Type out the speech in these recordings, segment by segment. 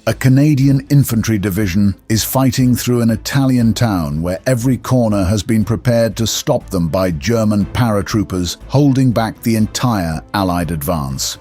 A Canadian infantry division is fighting through an Italian town where every corner has been prepared to stop them by German paratroopers holding back the entire Allied advance.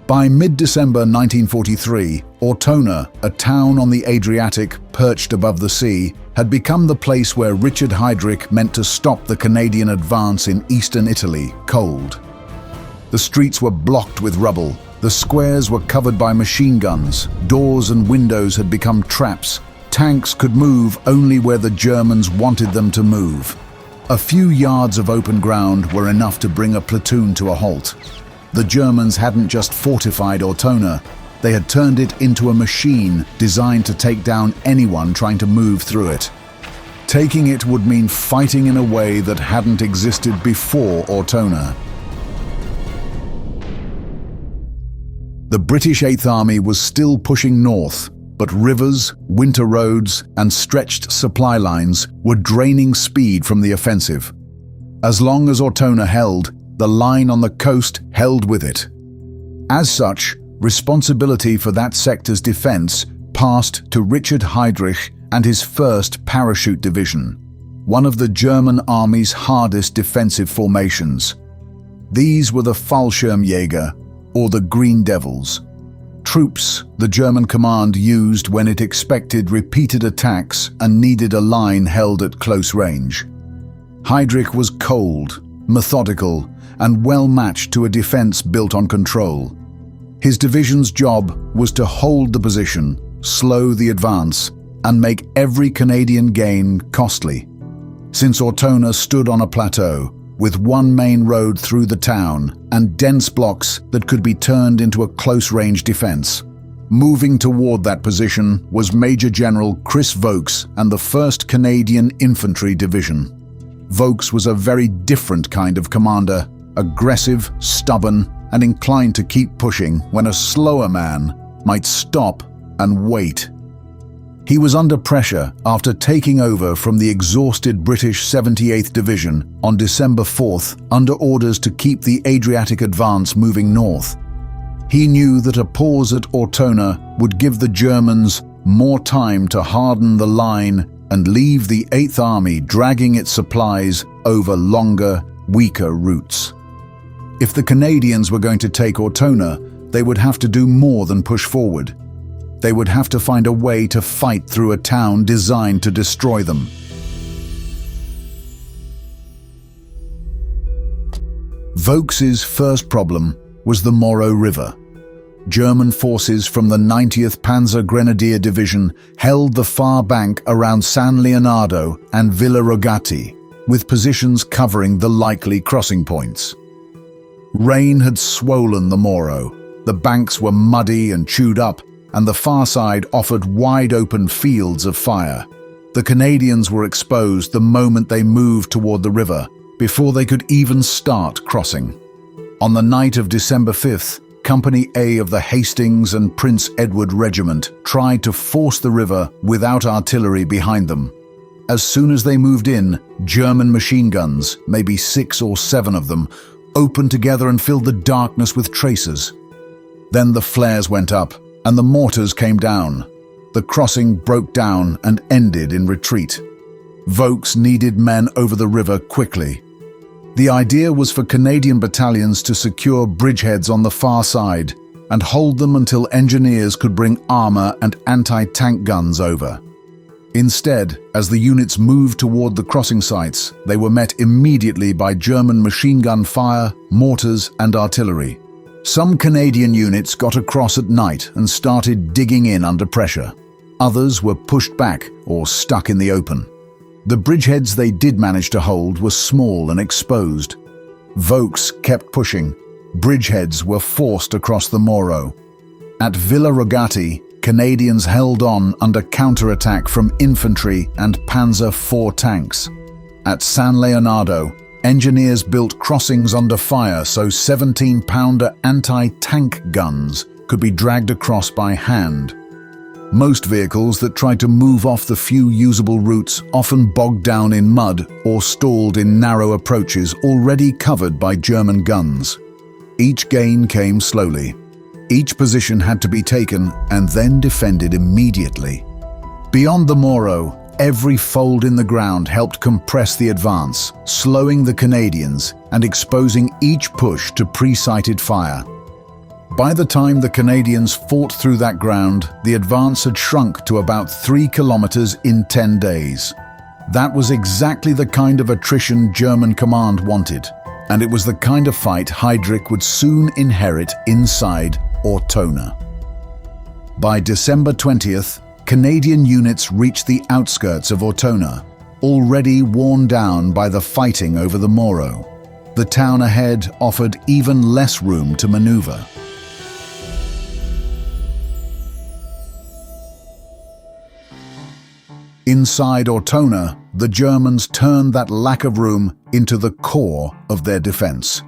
By mid-December 1943, Ortona, a town on the Adriatic perched above the sea, had become the place where Richard Heidrich meant to stop the Canadian advance in eastern Italy cold. The streets were blocked with rubble. The squares were covered by machine guns, doors and windows had become traps. Tanks could move only where the Germans wanted them to move. A few yards of open ground were enough to bring a platoon to a halt. The Germans hadn't just fortified Ortona, they had turned it into a machine designed to take down anyone trying to move through it. Taking it would mean fighting in a way that hadn't existed before Ortona. The British 8th Army was still pushing north, but rivers, winter roads, and stretched supply lines were draining speed from the offensive. As long as Ortona held, the line on the coast held with it. As such, responsibility for that sector's defense passed to Richard Heidrich and his 1st Parachute Division, one of the German Army's hardest defensive formations. These were the Fallschirmjäger, or the Green Devils, troops the German command used when it expected repeated attacks and needed a line held at close range. Heidrich was cold, methodical, and well matched to a defense built on control. His division's job was to hold the position, slow the advance, and make every Canadian gain costly. Since Ortona stood on a plateau, with one main road through the town and dense blocks that could be turned into a close-range defense. Moving toward that position was Major General Chris Vokes and the 1st Canadian Infantry Division. Vokes was a very different kind of commander, aggressive, stubborn, and inclined to keep pushing when a slower man might stop and wait. He was under pressure after taking over from the exhausted British 78th Division on December 4th under orders to keep the Adriatic advance moving north. He knew that a pause at Ortona would give the Germans more time to harden the line and leave the 8th Army dragging its supplies over longer, weaker routes. If the Canadians were going to take Ortona, they would have to do more than push forward. They would have to find a way to fight through a town designed to destroy them. Vokes's first problem was the Moro River. German forces from the 90th Panzer Grenadier Division held the far bank around San Leonardo and Villa Rogati, with positions covering the likely crossing points. Rain had swollen the Moro. The banks were muddy and chewed up, and the far side offered wide-open fields of fire. The Canadians were exposed the moment they moved toward the river, before they could even start crossing. On the night of December 5th, Company A of the Hastings and Prince Edward Regiment tried to force the river without artillery behind them. As soon as they moved in, German machine guns, maybe 6 or 7 of them, opened together and filled the darkness with tracers. Then the flares went up, and the mortars came down. The crossing broke down and ended in retreat. Vokes needed men over the river quickly. The idea was for Canadian battalions to secure bridgeheads on the far side and hold them until engineers could bring armor and anti-tank guns over. Instead, as the units moved toward the crossing sites, they were met immediately by German machine gun fire, mortars, and artillery. Some Canadian units got across at night and started digging in under pressure. Others were pushed back or stuck in the open. The bridgeheads they did manage to hold were small and exposed. Vokes kept pushing. Bridgeheads were forced across the Moro. At Villa Rogati, Canadians held on under counterattack from infantry and Panzer IV tanks. At San Leonardo, engineers built crossings under fire so 17-pounder anti-tank guns could be dragged across by hand. Most vehicles that tried to move off the few usable routes often bogged down in mud or stalled in narrow approaches already covered by German guns. Each gain came slowly. Each position had to be taken and then defended immediately. Beyond the Moro, every fold in the ground helped compress the advance, slowing the Canadians and exposing each push to pre-sighted fire. By the time the Canadians fought through that ground, the advance had shrunk to about 3 kilometers in 10 days. That was exactly the kind of attrition German command wanted, and it was the kind of fight Heidrich would soon inherit inside Ortona. By December 20th, Canadian units reached the outskirts of Ortona, already worn down by the fighting over the Moro. The town ahead offered even less room to maneuver. Inside Ortona, the Germans turned that lack of room into the core of their defense.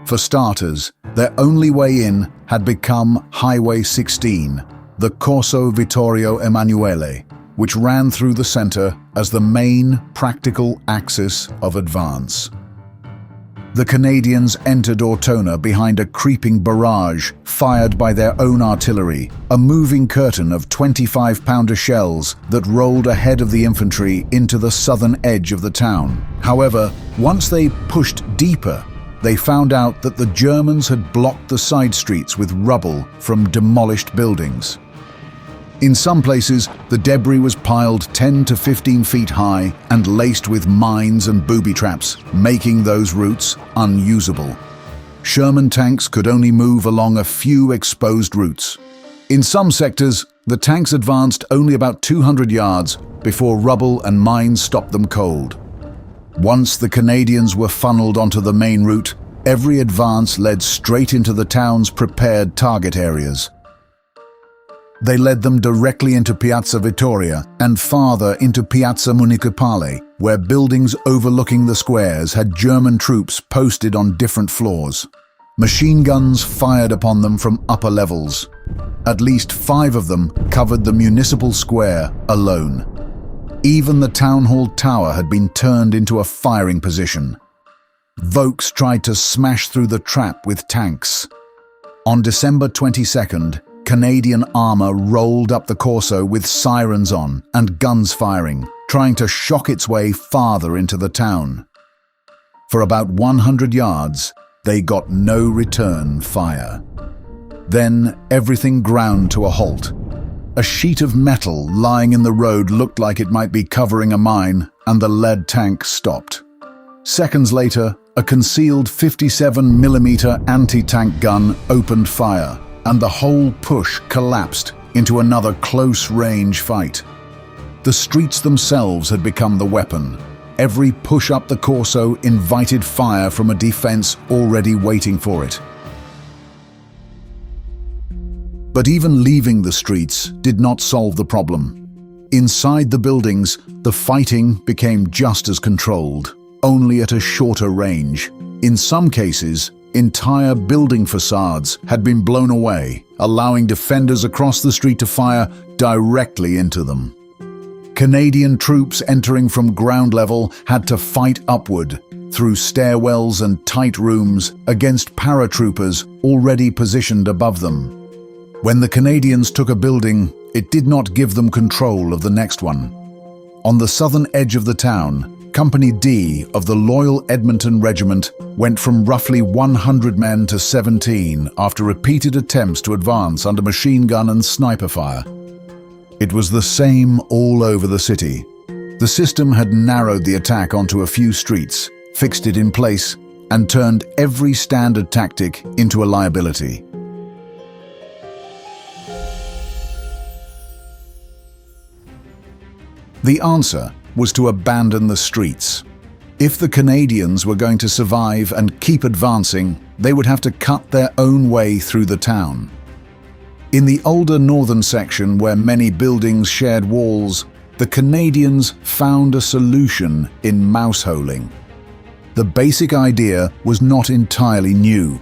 For starters, their only way in had become Highway 16, the Corso Vittorio Emanuele, which ran through the center as the main practical axis of advance. The Canadians entered Ortona behind a creeping barrage fired by their own artillery, a moving curtain of 25-pounder shells that rolled ahead of the infantry into the southern edge of the town. However, once they pushed deeper, they found out that the Germans had blocked the side streets with rubble from demolished buildings. In some places, the debris was piled 10 to 15 feet high and laced with mines and booby traps, making those routes unusable. Sherman tanks could only move along a few exposed routes. In some sectors, the tanks advanced only about 200 yards before rubble and mines stopped them cold. Once the Canadians were funneled onto the main route, every advance led straight into the town's prepared target areas. They led them directly into Piazza Vittoria and farther into Piazza Municipale, where buildings overlooking the squares had German troops posted on different floors. Machine guns fired upon them from upper levels. At least 5 of them covered the municipal square alone. Even the town hall tower had been turned into a firing position. Vokes tried to smash through the trap with tanks. On December 22nd, Canadian armor rolled up the Corso with sirens on and guns firing, trying to shock its way farther into the town. For about 100 yards, they got no return fire. Then everything ground to a halt. A sheet of metal lying in the road looked like it might be covering a mine, and the lead tank stopped. Seconds later, a concealed 57mm anti-tank gun opened fire, and the whole push collapsed into another close-range fight. The streets themselves had become the weapon. Every push up the Corso invited fire from a defense already waiting for it. But even leaving the streets did not solve the problem. Inside the buildings, the fighting became just as controlled, only at a shorter range. In some cases, entire building facades had been blown away, allowing defenders across the street to fire directly into them. Canadian troops entering from ground level had to fight upward, through stairwells and tight rooms, against paratroopers already positioned above them. When the Canadians took a building, it did not give them control of the next one. On the southern edge of the town, Company D of the Loyal Edmonton Regiment went from roughly 100 men to 17 after repeated attempts to advance under machine gun and sniper fire. It was the same all over the city. The system had narrowed the attack onto a few streets, fixed it in place, and turned every standard tactic into a liability. The answer was to abandon the streets. If the Canadians were going to survive and keep advancing, they would have to cut their own way through the town. In the older northern section where many buildings shared walls, the Canadians found a solution in mouseholing. The basic idea was not entirely new.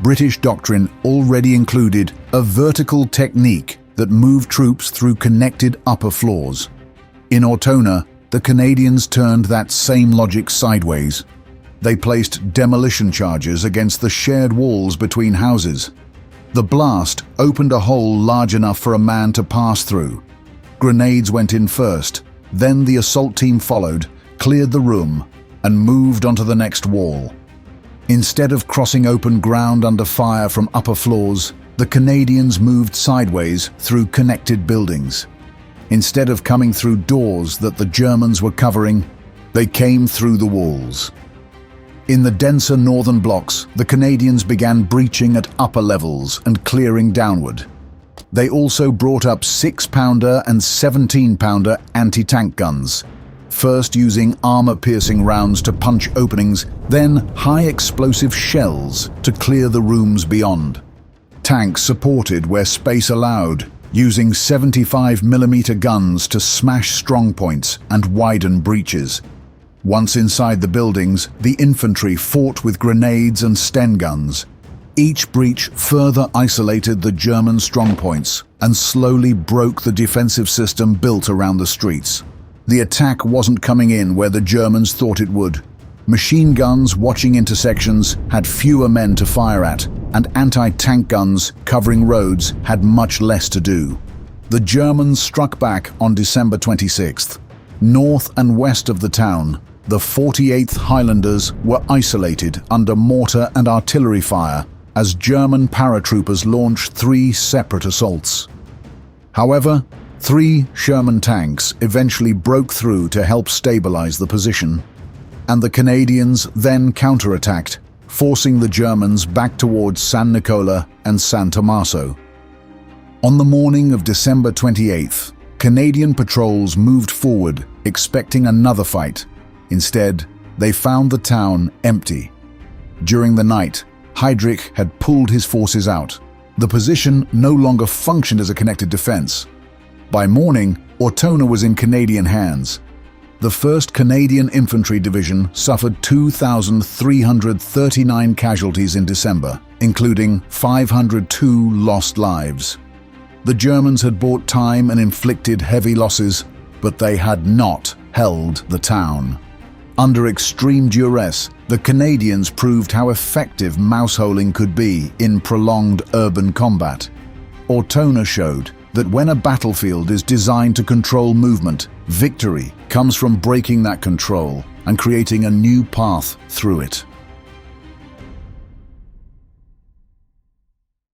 British doctrine already included a vertical technique that moved troops through connected upper floors. In Ortona, the Canadians turned that same logic sideways. They placed demolition charges against the shared walls between houses. The blast opened a hole large enough for a man to pass through. Grenades went in first, then the assault team followed, cleared the room, and moved onto the next wall. Instead of crossing open ground under fire from upper floors, the Canadians moved sideways through connected buildings. Instead of coming through doors that the Germans were covering, they came through the walls. In the denser northern blocks, the Canadians began breaching at upper levels and clearing downward. They also brought up 6-pounder and 17-pounder anti-tank guns, first using armor-piercing rounds to punch openings, then high-explosive shells to clear the rooms beyond. Tanks supported where space allowed, using 75mm guns to smash strongpoints and widen breaches. Once inside the buildings, the infantry fought with grenades and Sten guns. Each breach further isolated the German strongpoints and slowly broke the defensive system built around the streets. The attack wasn't coming in where the Germans thought it would. Machine guns watching intersections had fewer men to fire at, and anti-tank guns covering roads had much less to do. The Germans struck back on December 26th. North and west of the town, the 48th Highlanders were isolated under mortar and artillery fire as German paratroopers launched 3 separate assaults. However, 3 Sherman tanks eventually broke through to help stabilize the position, and the Canadians then counterattacked, forcing the Germans back towards San Nicola and San Tommaso. On the morning of December 28th, Canadian patrols moved forward, expecting another fight. Instead, they found the town empty. During the night, Heidrich had pulled his forces out. The position no longer functioned as a connected defense. By morning, Ortona was in Canadian hands. The 1st Canadian Infantry Division suffered 2,339 casualties in December, including 502 lost lives. The Germans had bought time and inflicted heavy losses, but they had not held the town. Under extreme duress, the Canadians proved how effective mouseholing could be in prolonged urban combat. Ortona showed that when a battlefield is designed to control movement, victory comes from breaking that control and creating a new path through it.